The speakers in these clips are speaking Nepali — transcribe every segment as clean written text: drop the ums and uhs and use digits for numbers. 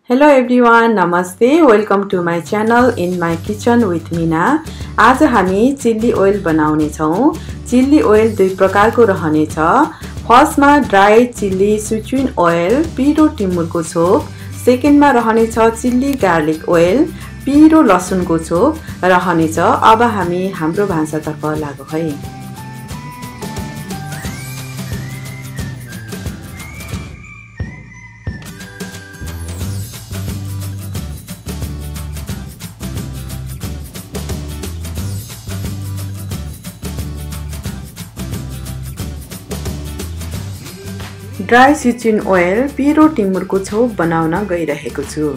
Hello everyone, Namaste. Welcome to my channel in my kitchen with Meena. आज हामी चिल्ली ओइल बनाउने छौं। चिल्ली ओइल दुई प्रकारको रहने छ। फर्स्टमा ड्राई चिल्ली स्विट ओइल पिरो टिमुरको छोप, सेकेन्डमा रहने छ चिल्ली गार्लिक ओइल पिरो लसुनको छोप रहने छ। अब हामी हाम्रो भान्सातर्फ लागौं है। ड्राई स्विट ओइल पिरो टिमुरको छोप बनाउन गइरहेको छु।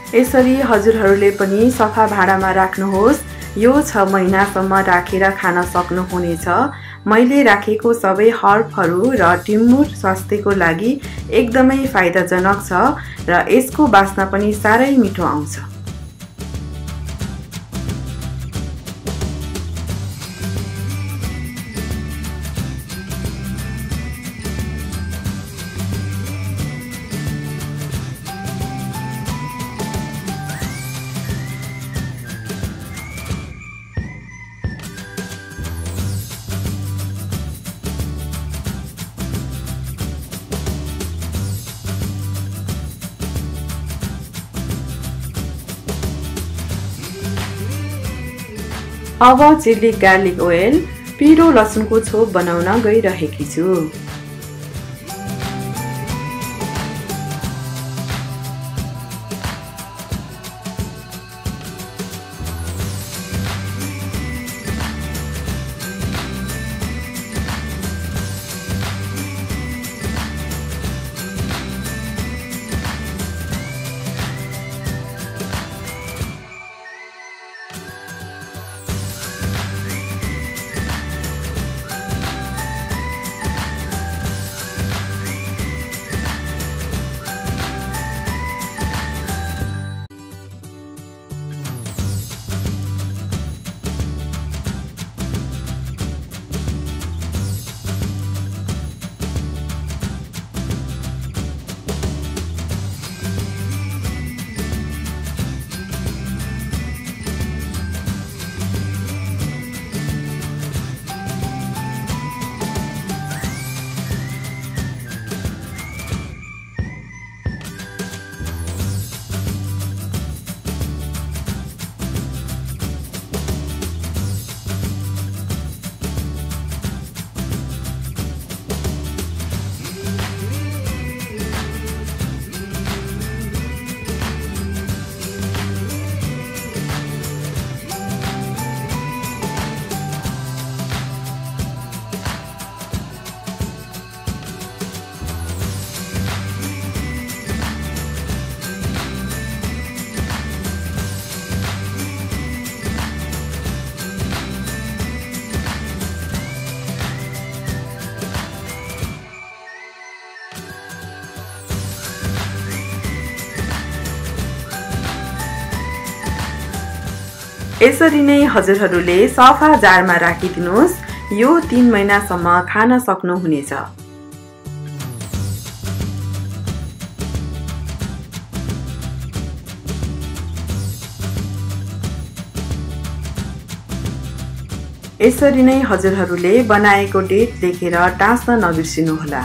यसरी हजुरहरूले पनि सफा भाँडामा राख्नुहोस्। यो 6 महिनासम्म राखेर खान सक्नुहुनेछ। मैले राखेको सबै हर्बहरू र टिमुर स्वास्थ्यको लागि एकदमै फाइदाजनक छ र यसको बास्ना पनि साह्रै मिठो आउँछ। अब चिल्ली गार्लिक ओइल पिरो लसुनको छोप बनाउन गइरहेकी छु। यसरी नै हजुरहरूले सफा जारमा राखिदिनुहोस्। यो 3 महिनासम्म खान सक्नुहुनेछ। यसरी नै हजुरहरूले बनाएको डेट लेखेर टाँस्न नबिर्सिनुहोला।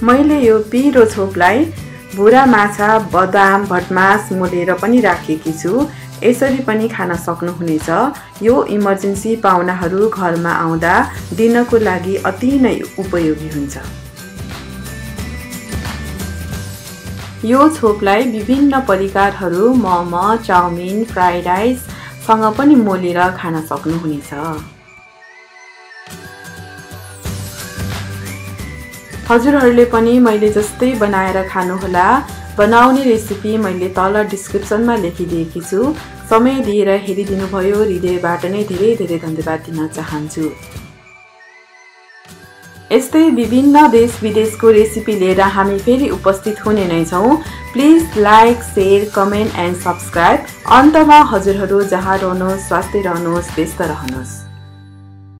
मैले यो पिरो छोपलाई भुरा माछा, बदाम, भटमास मोलेर पनि राखेकी छु। यसरी पनि खान सक्नुहुनेछ। यो इमर्जेन्सी पाहुनाहरू घरमा आउँदा दिनको लागि अति नै उपयोगी हुन्छ। यो छोपलाई विभिन्न परिकारहरू मोमो, चाउमिन, फ्राइड राइससँग पनि मोलेर खान सक्नुहुनेछ। हजुरहरूले पनि मैले जस्तै बनाएर खानुहोला। बनाउने रेसिपी मैले तल डिस्क्रिप्सनमा लेखिदिएकी छु। समय दिएर हेरिदिनु भयो, हृदयबाट नै धेरै धेरै धन्यवाद दिन चाहन्छु। यस्तै विभिन्न देश विदेशको रेसिपी लिएर हामी फेरि उपस्थित हुने नै छौँ। Please like, share, comment and subscribe. अन्तमा हजुरहरू जहाँ रहनुहोस्, स्वस्थ रहनुहोस्, व्यस्त रहनुहोस्।